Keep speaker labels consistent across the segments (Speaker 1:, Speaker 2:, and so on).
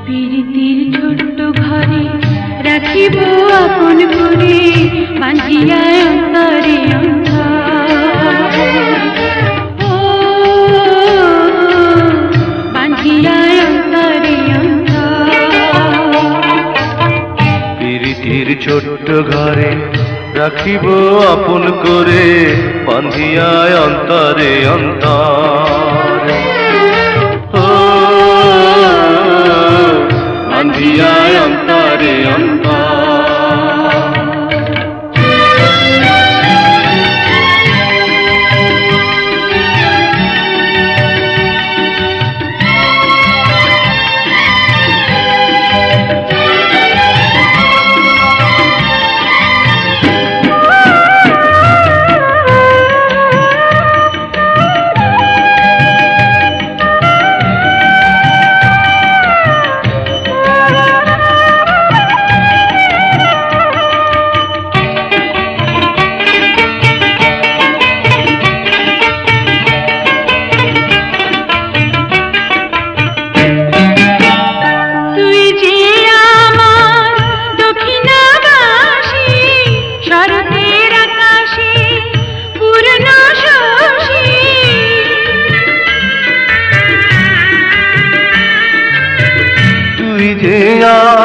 Speaker 1: প্রীতির ছোট্ট ঘরে রাখিব আপন করে, বাঁধিয়া অন্তরে বাঁধিয়া অন্তরে
Speaker 2: প্রীতির ছোট্ট ঘরে রাখিব আপন করে, বাঁধিয়া অন্তরে অন্তরে, বাঁধিয়া অন্তরে অন্তরে।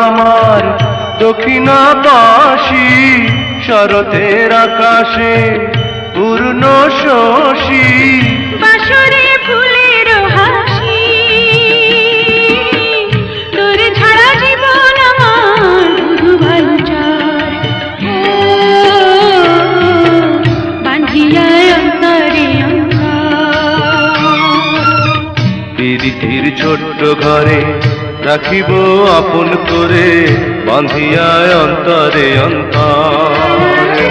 Speaker 2: আমার দক্ষিণাবাসী, শরতের আকাশে পূর্ণ শশী,
Speaker 1: বাসরে ফুলের হাসি, তোর ছাড়া জীবন আমার শুধু ভালোচার, বাঁধিয়া অন্তরে
Speaker 2: প্রীতির ছোট্ট ঘরে রাখিব আপন করে, বাঁধিয়া অন্তরে অন্তরে,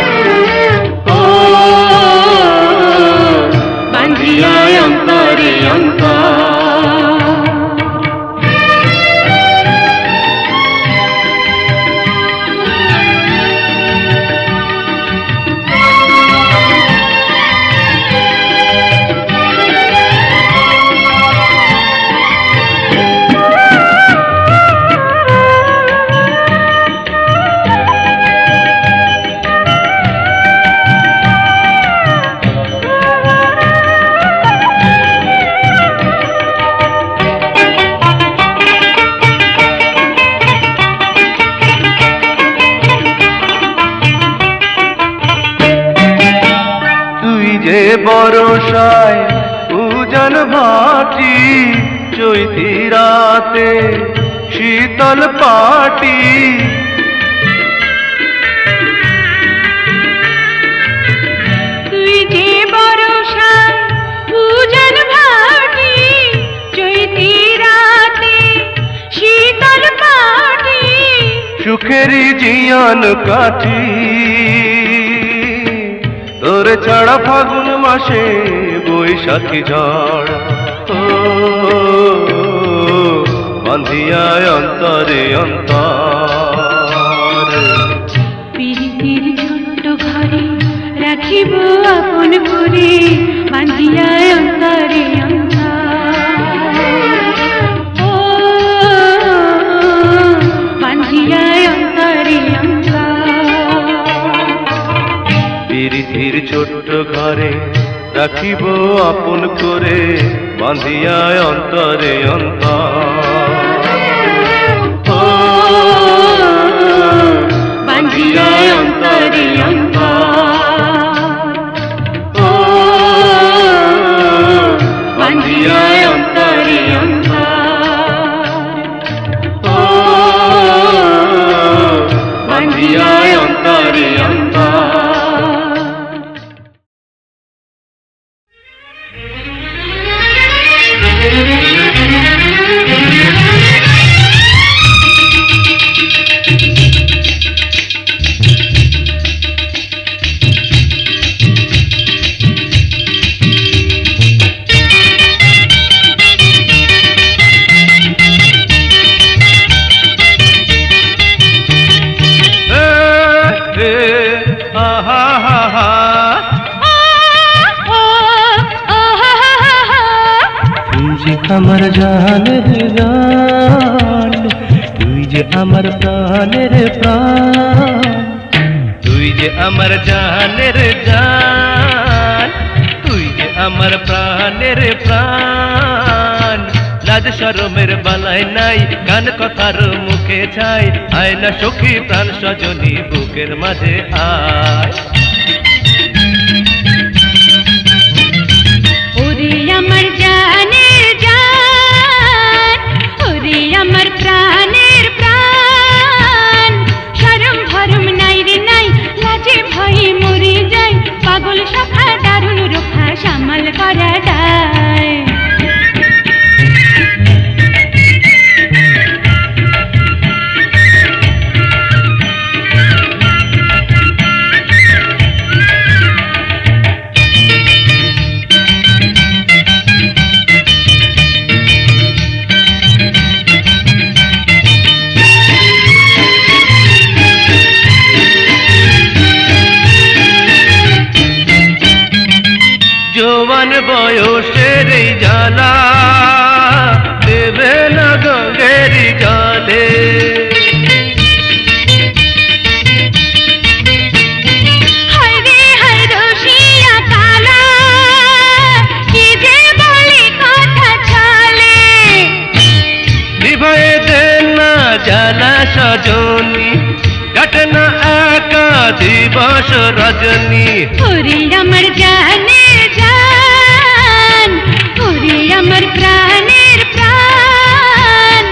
Speaker 2: বাঁধিয়া অন্তরে অন্তরে। বরসায় উজান ভাটি, চৈতি রাতে শীতল পাটি,
Speaker 1: তুই যে বরসায় উজান ভাটি, চৈতি রাতে শীতল পাটি,
Speaker 2: সুখেরই জিয়ান কাটি, তোর ছাড়া ফাগুন মাসে বৈশাখী ঝড়, বাঁধিয়া অন্তরে অন্তরে।
Speaker 1: প্রীতির ছোট্ট ঘরে রাখিব আপন করে, বাঁধিয়া অন্তরে বাঁধিয়া অন্তরে
Speaker 2: প্রীতির ছোট্ট ঘরে রাখিব আপন করে, বাঁধিয়া অন্তরে অন্তরে, বাঁধিয়া অন্তরে অন্তরে, বাঁধিয়া অন্তরে অন্তরে, বাঁধিয়া অন্তরে অন্তরে।
Speaker 3: আমার জানের জান, তুই যে আমার প্রাণের প্রাণ, তুই যে আমার জানের জান, তুই যে আমার প্রাণের প্রাণ। লাজ শরমের বালাই নাই, গান কথার মুখে ছাই, আয় না সখী প্রাণ সজনী বুকের মাঝে আয়।
Speaker 1: ওরে আমার জানের জান, ওরে আমার প্রাণের প্রাণ, শরম ভরম নাই রে নাই, লাজে ভয়ে মরে যাই, পাগল সখা দারুণ রোখা সামাল করা দায়।
Speaker 3: জোয়ান বয়সের এই জ্বালা দেবে না গঙ্গের জলে,
Speaker 1: হায় রে হায় রসিয়া কালা, কি যে বলে কথা ছলে।
Speaker 3: নিভয়ে দেন না জ্বালা সজনী, কাটে না একা দিবস রজনী।
Speaker 1: ওরে আমার জানের জান, ওরে আমার প্রাণের প্রাণ,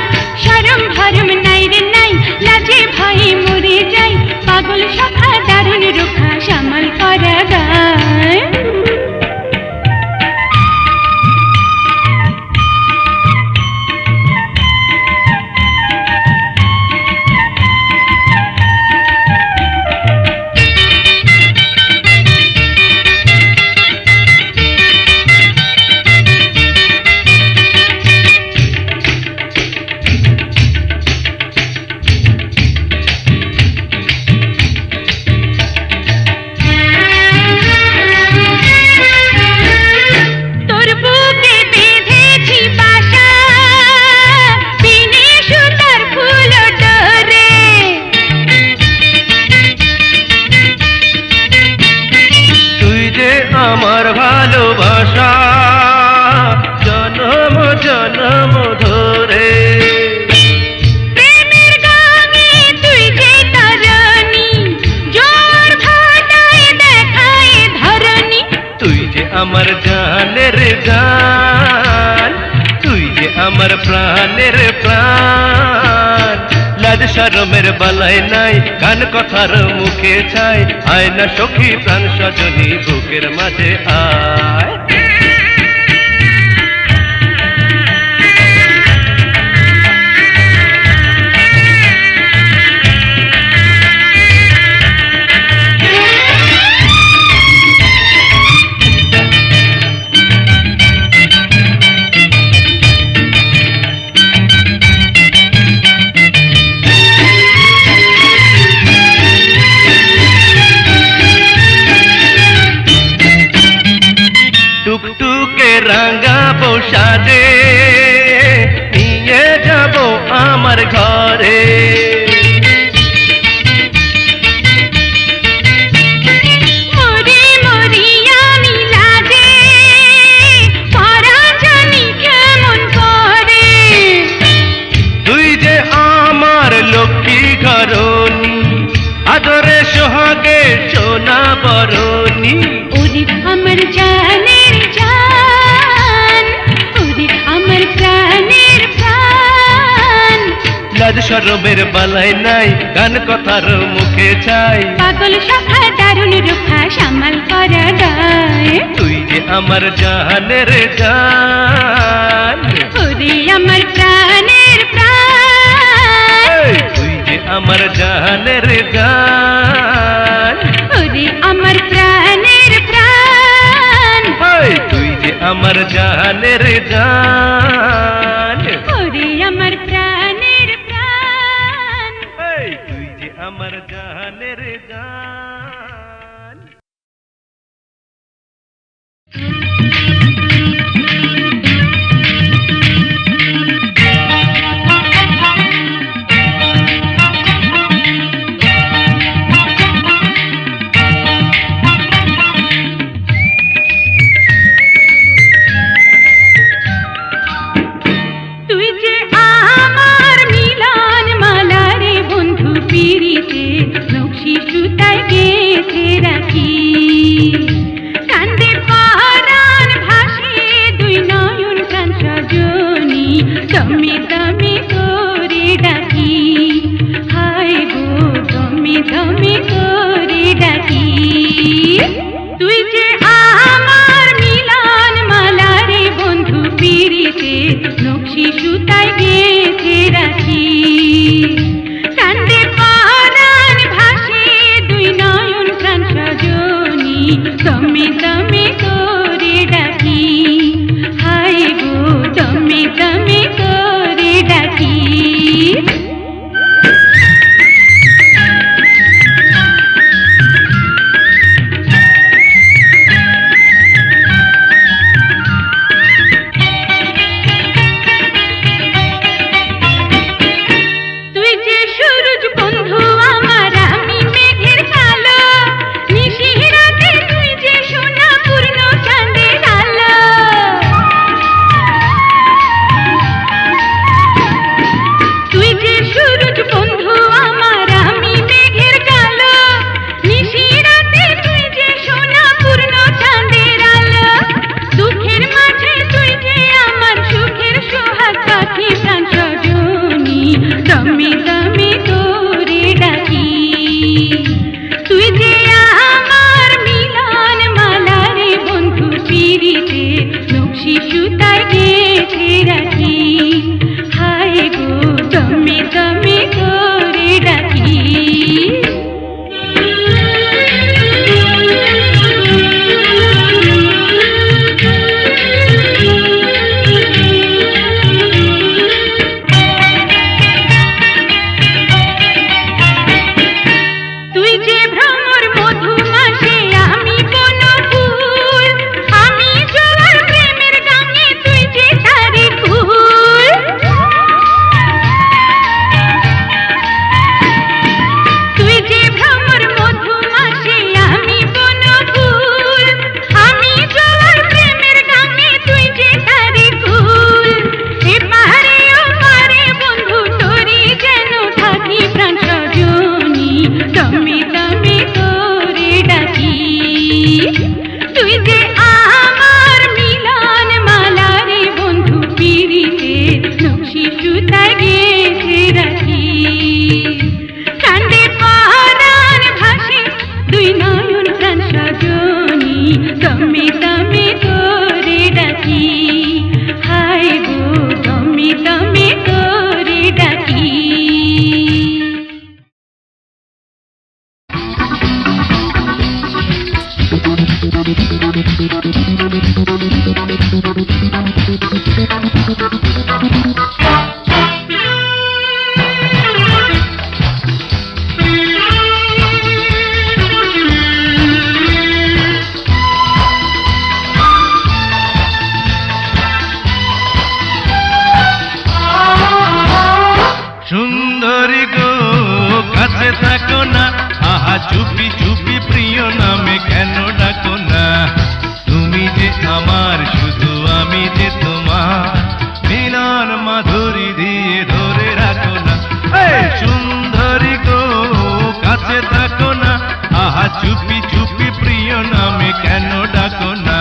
Speaker 1: শরম ভরম নাই রে নাই, লাজে ভয়ে মরে যাই, পাগল সখা দারুণ রোখা সামাল করা দায়। তোর বুকে বেঁধেছি বাসা, বিনে সুতার ফুল ডোরে।
Speaker 3: তুই যে আমার ভালোবাসা, জনম জনম ধরে।
Speaker 1: প্রেমের গানে তুই যে তরণী, জোর ভাটায় দেখায় ধরণী।
Speaker 3: তুই যে আমার জানের জান, তুই যে আমার প্রাণের প্রাণ। লাজ শরমের বালাই নাই, গান কথার মুখে ছাই, আয় না সখী প্রাণ সজনী বুকের মাঝে আয়। টুকটুকে রাঙা পোশাকে নিয়ে যাব আমার ঘরে।
Speaker 1: মরি মরি আমি লাজে, পরাণ জানি কেমন করে।
Speaker 3: তুই যে আমার লক্ষ্মী ঘরণী, আদরে সোহাগে সোনা বরণী।
Speaker 1: ওরে আমার জানের জান, ওরে আমার প্রাণের প্রাণ,
Speaker 3: লাজ শরমের বালাই নাই, গান কথার মুখে ছাই,
Speaker 1: পাগল সখা দারুণ রোখা সামাল করা দায়।
Speaker 3: তুই যে আমার জানের জান,
Speaker 1: ওরে আমার প্রাণের প্রাণ,
Speaker 3: তুই যে আমার জানের জান,
Speaker 1: ওরে আমার প্রাণের প্রাণ,
Speaker 3: তুই যে আমার জানের জান,
Speaker 1: ওরে আমার প্রাণের প্রাণ।
Speaker 3: তুই যে আমার জানের জান।
Speaker 1: সুতায় গেঁথে রাখি। কান্দে পরাণ ভাসে দুই নয়ন প্রাণ সজনী, দমে দমে করে ডাকি। হায় গো দমে দমে করে ডাকি। তুই যে আমার মিলন মালা রে বন্ধু, পিরিতে নকশি সুতায় গেঁথে রাখি। কান্দে পরাণ ভাসে দুই নয়ন প্রাণ সজনী, দমে দমে করে ডাকি। হায় গো দমে দমে করে ডাকি। তুই যে সূরজ বন্ধু আমার, আমি মেঘের কালো, নিশি রাতে তুই যে সোনা পূর্ণ চাঁদের আলো। তুই যে সূরজ বন্ধু আমার, আমি মেঘের কালো, নিশি রাতে তুই যে সোনা পূর্ণ চাঁদের আলো। দুঃখের মাঝে তুই যে আমার সুখের সোহাগ পাখি প্রাণ সজনী, দমে দমে করে ডাকি। তুই যে আমার মিলন মালা রে বন্ধু, পিরিতে নকশি সুতায় গেঁথে রাখি। হায় গো দমে দমে করে ডাকি। তুই যে ভ্রমর মধুমাসে, আমি কোন ফুল, আমি জোয়ার প্রেমের গানে তুই যে তারি ফুল। তুই যে ভ্রমর মধুমাসে, আমি কোন ফুল, আমি জোয়ার প্রেমের গানে তুই যে তারি ফুল। এপারে ওপারে বন্ধু তোরি যেন থাকি প্রাণ সজনী, দমে দমে করে ডাকি। তুই যে আমার মিলন মালা রে বন্ধু, পিরিতে নকশি সুতায় গেঁথে রাখি। কান্দে পরাণ ভাসে দুই নয়ন প্রাণ সজনী, দমে দমে করে ডাকি। হায় গো দমে দমে করে ডাকি।
Speaker 3: সুন্দরী গো কাছে থাকো না, আহা চুপি চুপি প্রিয় নামে কেন ডাকো না। তুমি যে আমার, শুধু আমি যে তোমার, মিলন মাধুরী দিয়ে ধরে রাখো না। এই সুন্দরী গো কাছে থাকো না, আহা চুপি চুপি প্রিয় নামে কেন ডাকো না।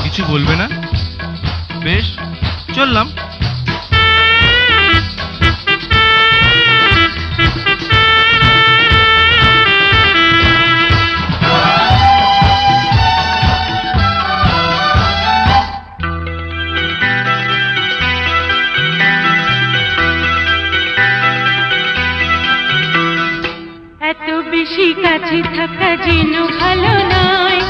Speaker 3: কিছু বলবে না? বেশ, চললাম।
Speaker 1: এত বেশি কাছে থাকা যেন ভালো নয়,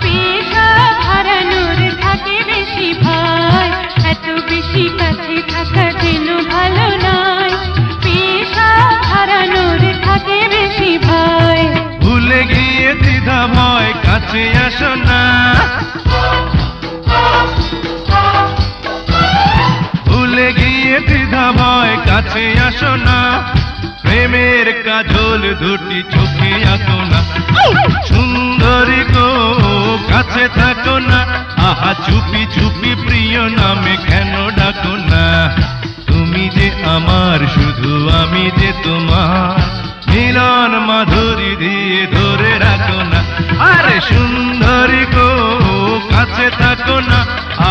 Speaker 1: পেশা হারানোর থাকে বেশি ভয়। এত বেশি কাছে থাকা যেন ভালো নয়, পেশা হারানোর থাকে বেশি ভয়।
Speaker 3: ভুলে গিয়ে দ্বিধা ভয়, কাছে আসো না। দ্বিধা ভয় কাছে আসো না, প্রেমের কাজল দুটি চোখে আঁকো না। সুন্দরী গো কাছে থাকো না, আহা চুপি চুপি প্রিয় নামে কেন ডাকো না। তুমি যে আমার শুধু আমি যে তোমার, মিলন মাধুরী দিয়ে ধরে রাখো না। আরে সুন্দরী গো কাছে থাকো না,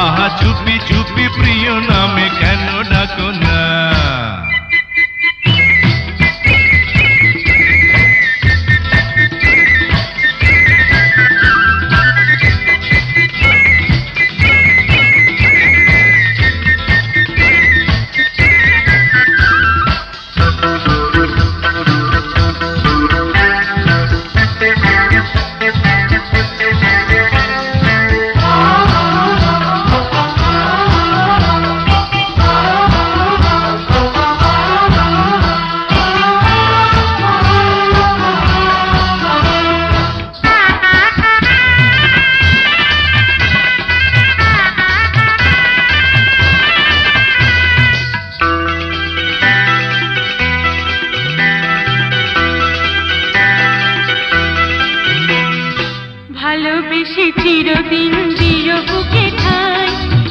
Speaker 3: আহা চুপি চুপি প্রিয় নামে কেন ডাকো না।
Speaker 1: ভালোবেসে চিরদিন দিও বুকে ঠাই,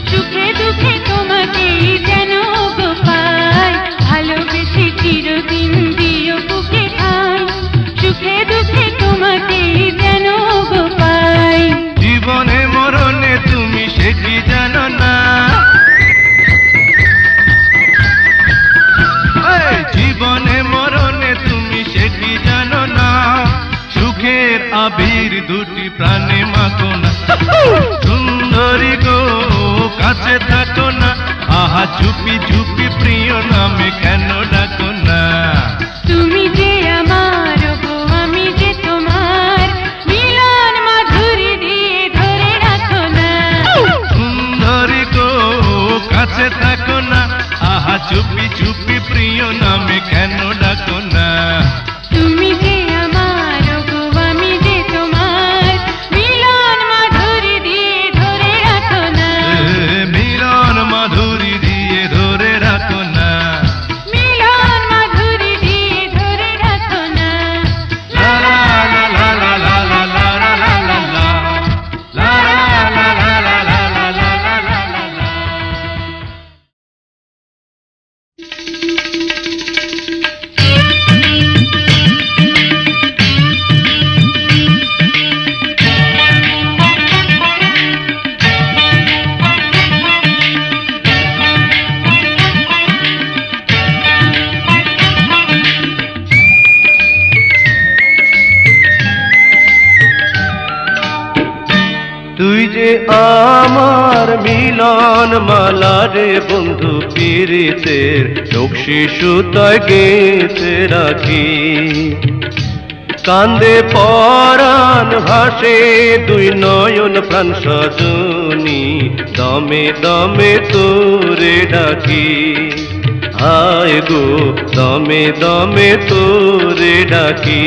Speaker 1: সুখে দুঃখে তোমাকেই যেন গো পাই। ভালোবেসে চিরদিন দিও বুকে ঠাই, সুখে দুঃখে তোমাকেই যেন গো পাই।
Speaker 3: জীবনে মরণে তুমি সেটি জানো না, জীবনে মরণে তুমি সেটি জানো না। সুখের আবির দুটি প্রাণে মাখো না। সুন্দরী গো কাছে থাকো না, আহা চুপি চুপি প্রিয় নামে কেন ডাকো না।
Speaker 1: তুমি যে আমার গো আমি যে তোমার, মিলন মাধুরী দিয়ে ধরে রাখো না।
Speaker 3: সুন্দরী গো কাছে থাকো না, আহা চুপি চুপি প্রিয় নামে কেন ডাকো না।
Speaker 1: তুমি যে আমার গো আমি যে তোমার, মিলন মাধুরী দিয়ে ধরে রাখো না।
Speaker 3: মিলন মাধুরী দিয়ে ধরে রাখো না।
Speaker 1: মিলন মাধুরী দিয়ে ধরে রাখো না।
Speaker 3: লা লা লা লা লা লা লা লা লা লা লা লা। লা লা লা লা লা লা লা লা লা লা লা। তুই যে আমার মিলন মালা রে বন্ধু, পীড়িতের নকশি সুতায় গেঁথে রাখি। কান্দে পরাণ ভাসে দুই নয়ন প্রাণ সজনী, দমে দমে তোরে ডাকি। হায় গো দমে দমে তোরে ডাকি।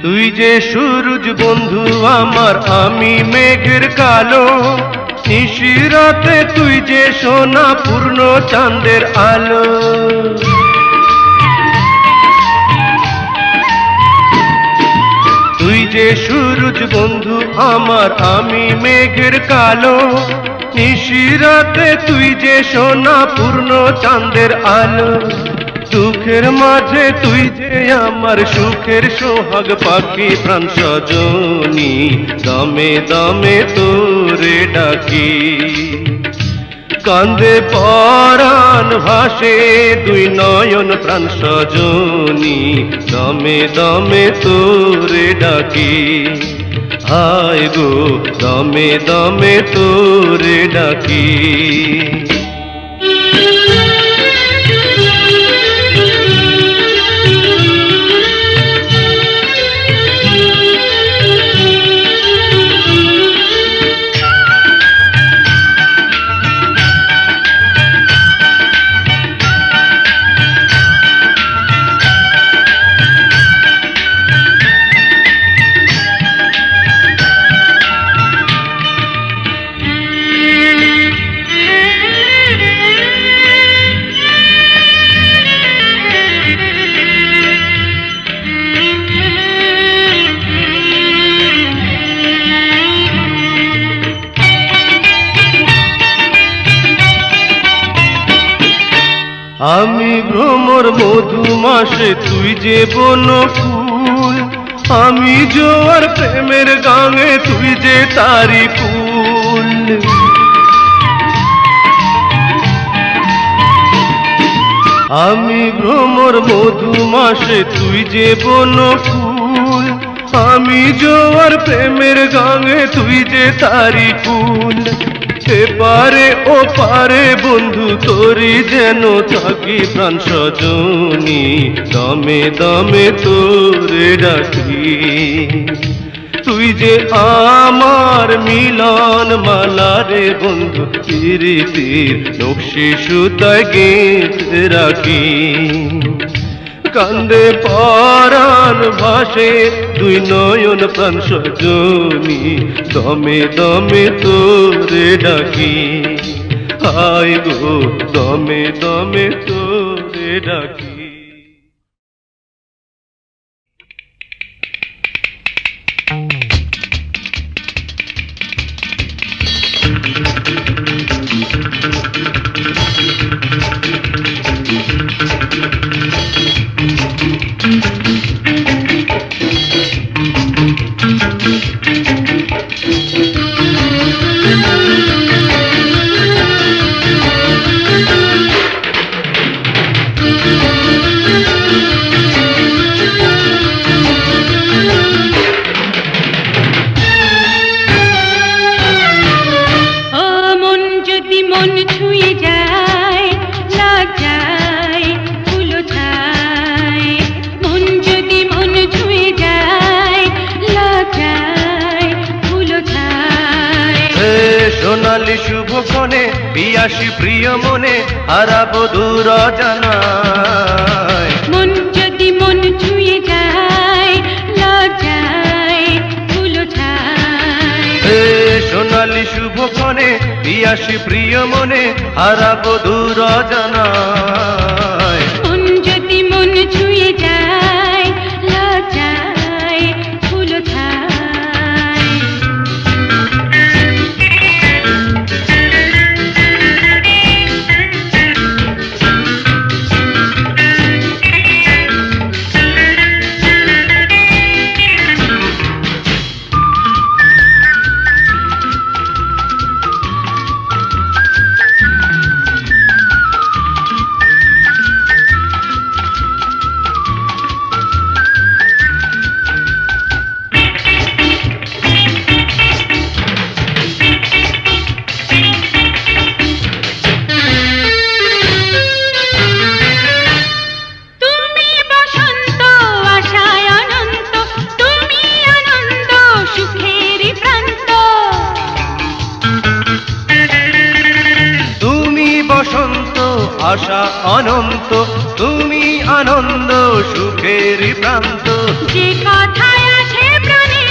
Speaker 3: তুই যে সূরজ বন্ধু আমার, আমি মেঘের কালো। নিশিরাতে তুই যে সোনা পূর্ণ চাঁদের আলো। তুই যে সূরজ বন্ধু আমার, আমি মেঘের কালো। নিশিরাতে তুই যে সোনা পূর্ণ চাঁদের আলো। দুঃখের মাঝে তুই যে আমার সুখের সোহাগ পাখি, প্রাণ সজনী দমে দমে তোরে ডাকি। কান্দে পরাণ হাসে দুই নয়ন প্রাণ সজনী, দমে দমে তোরে ডাকি, হায় গো দমে দমে তোরে ডাকি। আমি ভ্রমর মধুমাসে তুই যে বন ফুল, আমি জোয়ার প্রেমের গাঙে তুই যে তারি ফুল। আমি ভ্রমর মধুমাসে তুই যে বন ফুল, আমি জোয়ার প্রেমের গাঙে তুই যে তারি ফুল। এপারে ও পারে বন্ধু তোরি যেন থাকি প্রাণ সজনী, দমে দমে তোরে ডাকি, তুই যে আমার মিলন মালা রে বন্ধু, প্রীতির নকশি সুতায় গেঁথে রাখি। কান্দে পরাণ ভাসে দুই নয়ন প্রাণ সজনী, দমে দমে তোরে ডাকি, হায় গো দমে দমে তোরে ডাকি। সোনালি শুভ ক্ষণে পিয়াসী প্রিয় মনে হারাবো দূর অজানায়।
Speaker 1: মন যদি মন ছুঁয়ে যায় লজ্জায় ফুলো ছায়।
Speaker 3: সোনালি শুভ ক্ষণে পিয়াসী প্রিয় মনে হারাবো দূর অজানায়।
Speaker 1: মন যদি মন ছুঁয়ে যায় লজ্জায় ফুলো ছায়।
Speaker 3: আশা অনন্ত তুমি আনন্দ সুখের প্রান্ত।
Speaker 1: যে কথায় আছে প্রাণে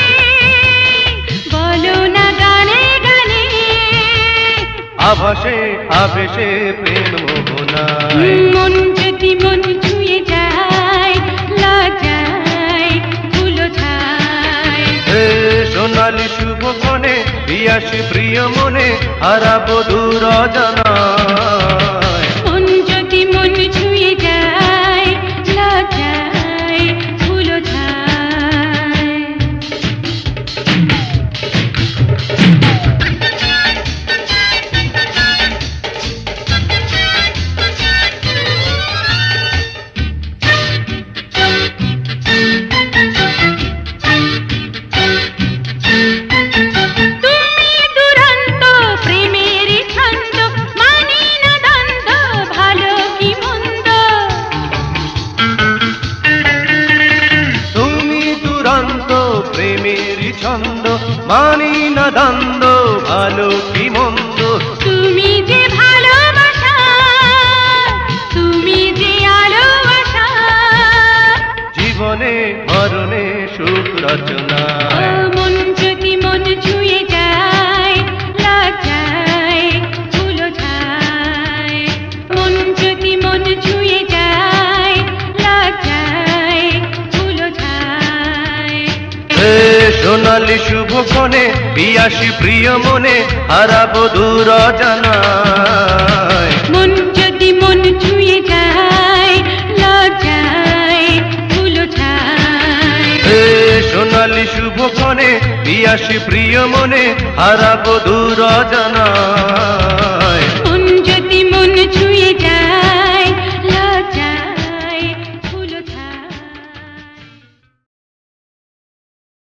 Speaker 1: বলো না গানে গানে,
Speaker 3: আভাসে আবেশে প্রেম মোহনায়।
Speaker 1: মন যদি মন ছুঁয়ে যায় লজ্জায় ফুলো ছায়।
Speaker 3: সোনালি শুভ ক্ষণে পিয়াসী প্রিয় মনে হারাবো দূর অজানায়।
Speaker 1: মন যদি মন ছুঁয়ে যায় লজ্জায় ফুলো ছায়।
Speaker 3: রচনায়।
Speaker 1: মন যদি মন ছুঁয়ে যায় লজ্জায় ধুলো ছায়, মন যদি মন ছুঁয়ে যায় লজ্জায় ধুলো ছায়।
Speaker 3: হে সোনালি শুভক্ষণে পিয়াসী প্রিয় মনে হারাবো দূর অজানায়।
Speaker 1: মন যদি মন ছুঁয়ে যায় লজ্জায় ধুলো ছায়।
Speaker 3: হে সোনালি শুভক্ষণে পিয়াসী প্রিয় মনে হারাবো দূর অজানায়।